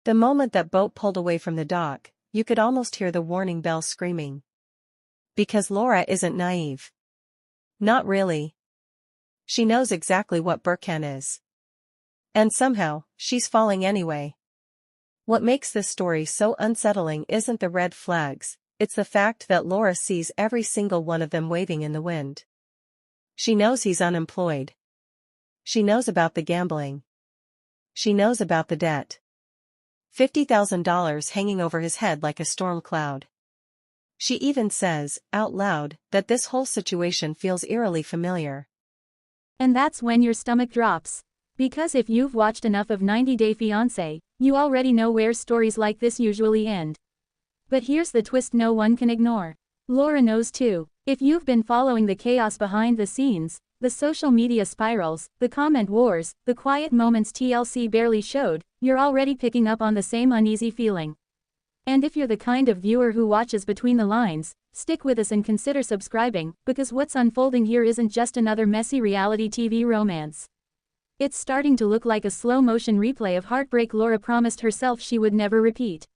The moment that boat pulled away from the dock, you could almost hear the warning bell screaming. Because Laura isn't naive. Not really. She knows exactly what Birkan is. And somehow, she's falling anyway. What makes this story so unsettling isn't the red flags, it's the fact that Laura sees every single one of them waving in the wind. She knows he's unemployed. She knows about the gambling. She knows about the debt. $50,000 hanging over his head like a storm cloud. She even says, out loud, that this whole situation feels eerily familiar. And that's when your stomach drops. Because if you've watched enough of 90 Day Fiancé, you already know where stories like this usually end. But here's the twist no one can ignore. Laura knows too. If you've been following the chaos behind the scenes, the social media spirals, the comment wars, the quiet moments TLC barely showed, you're already picking up on the same uneasy feeling. And if you're the kind of viewer who watches between the lines, stick with us and consider subscribing, because what's unfolding here isn't just another messy reality TV romance. It's starting to look like a slow-motion replay of heartbreak Laura promised herself she would never repeat.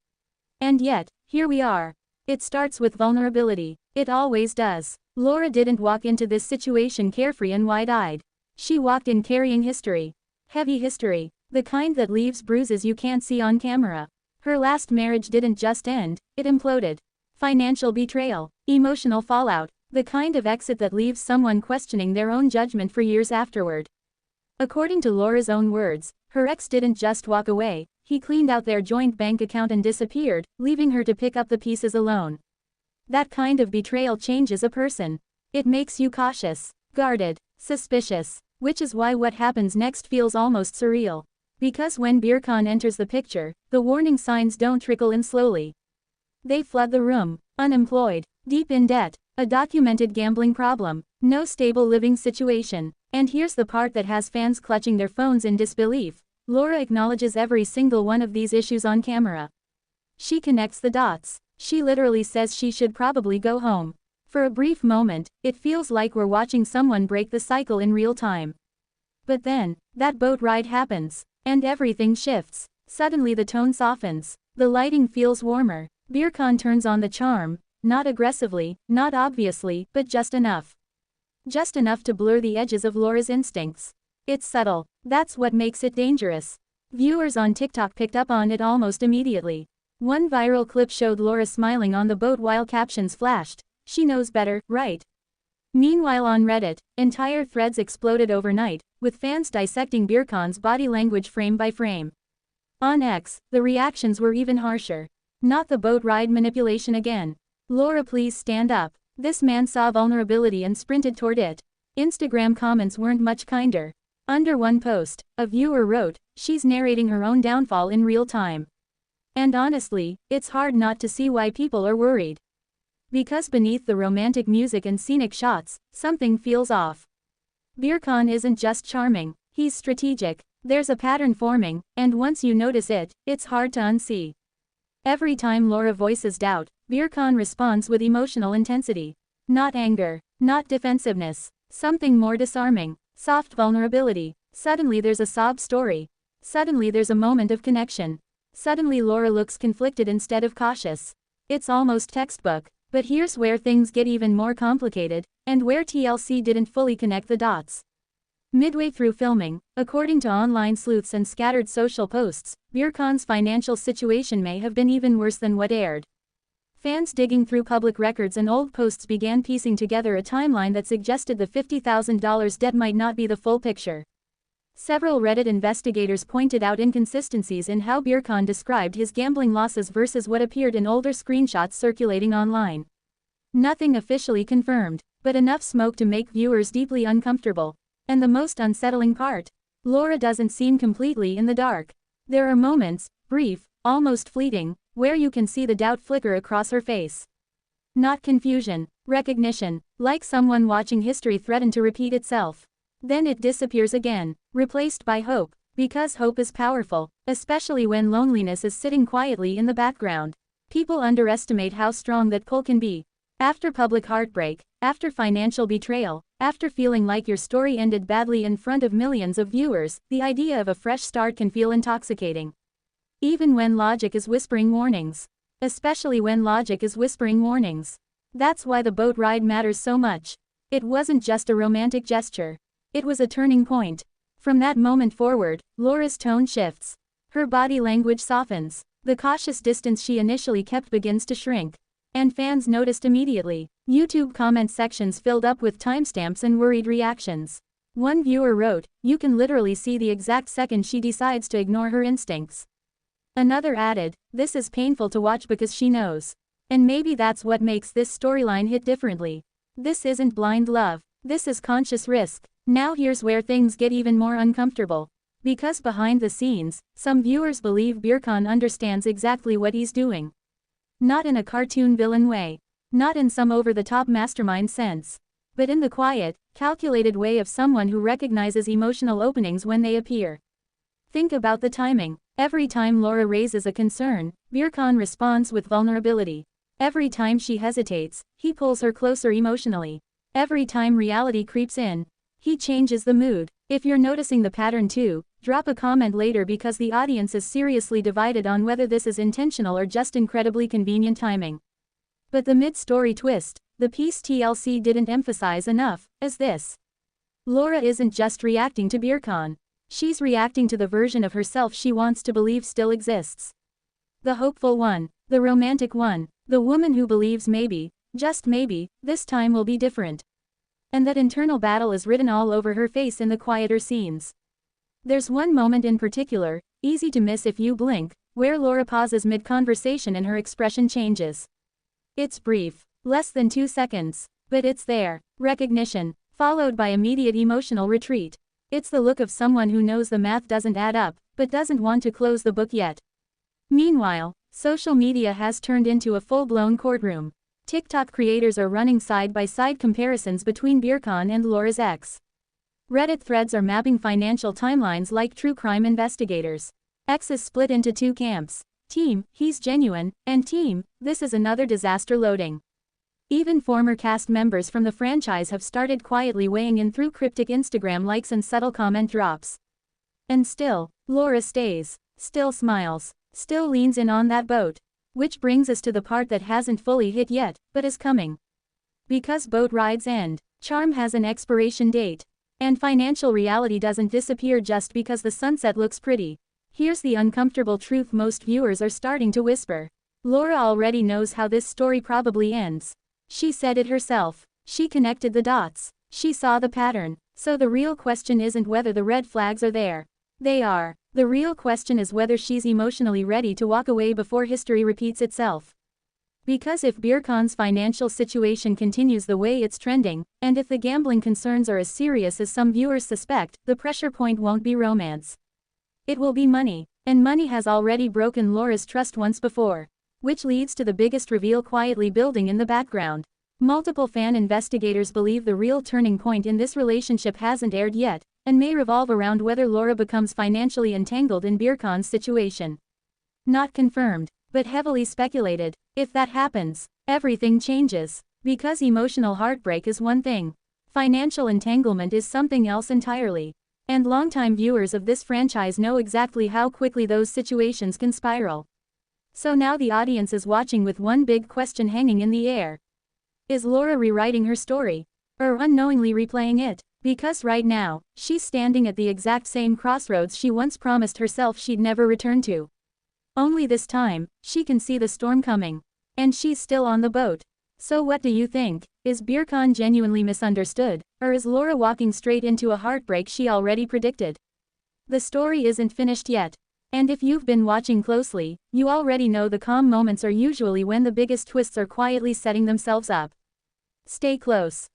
And yet, here we are. It starts with vulnerability. It always does. Laura didn't walk into this situation carefree and wide-eyed. She walked in carrying history. Heavy history. The kind that leaves bruises you can't see on camera. Her last marriage didn't just end, it imploded. Financial betrayal. Emotional fallout. The kind of exit that leaves someone questioning their own judgment for years afterward. According to Laura's own words, her ex didn't just walk away, he cleaned out their joint bank account and disappeared, leaving her to pick up the pieces alone. That kind of betrayal changes a person. It makes you cautious, guarded, suspicious, which is why what happens next feels almost surreal. Because when Birkan enters the picture, the warning signs don't trickle in slowly. They flood the room: unemployed, deep in debt, a documented gambling problem, no stable living situation. And here's the part that has fans clutching their phones in disbelief. Laura acknowledges every single one of these issues on camera. She connects the dots. She literally says she should probably go home. For a brief moment, it feels like we're watching someone break the cycle in real time. But then, that boat ride happens, and everything shifts. Suddenly the tone softens. The lighting feels warmer. Birkan turns on the charm, not aggressively, not obviously, but just enough. Just enough to blur the edges of Laura's instincts. It's subtle. That's what makes it dangerous. Viewers on TikTok picked up on it almost immediately. One viral clip showed Laura smiling on the boat while captions flashed, "She knows better, right?" Meanwhile on Reddit, entire threads exploded overnight, with fans dissecting Birkan's body language frame by frame. On X, the reactions were even harsher. "Not the boat ride manipulation again. Laura, please stand up. This man saw vulnerability and sprinted toward it." Instagram comments weren't much kinder. Under one post, a viewer wrote, "She's narrating her own downfall in real time." And honestly, it's hard not to see why people are worried. Because beneath the romantic music and scenic shots, something feels off. Birkan isn't just charming, he's strategic. There's a pattern forming, and once you notice it, it's hard to unsee. Every time Laura voices doubt, Birkan responds with emotional intensity. Not anger, not defensiveness, something more disarming, soft vulnerability. Suddenly there's a sob story. Suddenly there's a moment of connection. Suddenly Laura looks conflicted instead of cautious. It's almost textbook. But here's where things get even more complicated, and where TLC didn't fully connect the dots. Midway through filming, according to online sleuths and scattered social posts, Birkan's financial situation may have been even worse than what aired. Fans digging through public records and old posts began piecing together a timeline that suggested the $50,000 debt might not be the full picture. Several Reddit investigators pointed out inconsistencies in how Birkan described his gambling losses versus what appeared in older screenshots circulating online. Nothing officially confirmed, but enough smoke to make viewers deeply uncomfortable. And the most unsettling part? Laura doesn't seem completely in the dark. There are moments, brief, almost fleeting, where you can see the doubt flicker across her face. Not confusion, recognition, like someone watching history threaten to repeat itself. Then it disappears again, replaced by hope, because hope is powerful, especially when loneliness is sitting quietly in the background. People underestimate how strong that pull can be. After public heartbreak, after financial betrayal, after feeling like your story ended badly in front of millions of viewers, the idea of a fresh start can feel intoxicating. Even when logic is whispering warnings. Especially when logic is whispering warnings. That's why the boat ride matters so much. It wasn't just a romantic gesture. It was a turning point. From that moment forward, Laura's tone shifts. Her body language softens. The cautious distance she initially kept begins to shrink. And fans noticed immediately. YouTube comment sections filled up with timestamps and worried reactions. One viewer wrote, "You can literally see the exact second she decides to ignore her instincts." Another added, "This is painful to watch because she knows." And maybe that's what makes this storyline hit differently. This isn't blind love. This is conscious risk. Now here's where things get even more uncomfortable. Because behind the scenes, some viewers believe Birkan understands exactly what he's doing. Not in a cartoon villain way. Not in some over-the-top mastermind sense. But in the quiet, calculated way of someone who recognizes emotional openings when they appear. Think about the timing. Every time Laura raises a concern, Birkan responds with vulnerability. Every time she hesitates, he pulls her closer emotionally. Every time reality creeps in, he changes the mood. If you're noticing the pattern too, drop a comment later because the audience is seriously divided on whether this is intentional or just incredibly convenient timing. But the mid-story twist, the piece TLC didn't emphasize enough, is this. Laura isn't just reacting to Birkan. She's reacting to the version of herself she wants to believe still exists. The hopeful one, the romantic one, the woman who believes maybe, just maybe, this time will be different. And that internal battle is written all over her face in the quieter scenes. There's one moment in particular, easy to miss if you blink, where Laura pauses mid-conversation and her expression changes. It's brief, less than 2 seconds, but it's there. Recognition, followed by immediate emotional retreat. It's the look of someone who knows the math doesn't add up, but doesn't want to close the book yet. Meanwhile, social media has turned into a full-blown courtroom. TikTok creators are running side-by-side comparisons between Birkan and Laura's ex. Reddit threads are mapping financial timelines like true crime investigators. X is split into 2 camps. Team, he's genuine, and team, this is another disaster loading. Even former cast members from the franchise have started quietly weighing in through cryptic Instagram likes and subtle comment drops. And still, Laura stays, still smiles, still leans in on that boat. Which brings us to the part that hasn't fully hit yet, but is coming. Because boat rides end, charm has an expiration date. And financial reality doesn't disappear just because the sunset looks pretty. Here's the uncomfortable truth most viewers are starting to whisper. Laura already knows how this story probably ends. She said it herself. She connected the dots. She saw the pattern. So the real question isn't whether the red flags are there. They are. The real question is whether she's emotionally ready to walk away before history repeats itself. Because if Birkan's financial situation continues the way it's trending, and if the gambling concerns are as serious as some viewers suspect, the pressure point won't be romance. It will be money. And money has already broken Laura's trust once before. Which leads to the biggest reveal quietly building in the background. Multiple fan investigators believe the real turning point in this relationship hasn't aired yet, and may revolve around whether Laura becomes financially entangled in Birkan's situation. Not confirmed, but heavily speculated. If that happens, everything changes. Because emotional heartbreak is one thing. Financial entanglement is something else entirely. And longtime viewers of this franchise know exactly how quickly those situations can spiral. So now the audience is watching with one big question hanging in the air. Is Laura rewriting her story? Or unknowingly replaying it? Because right now, she's standing at the exact same crossroads she once promised herself she'd never return to. Only this time, she can see the storm coming. And she's still on the boat. So what do you think? Is Birkan genuinely misunderstood? Or is Laura walking straight into a heartbreak she already predicted? The story isn't finished yet. And if you've been watching closely, you already know the calm moments are usually when the biggest twists are quietly setting themselves up. Stay close.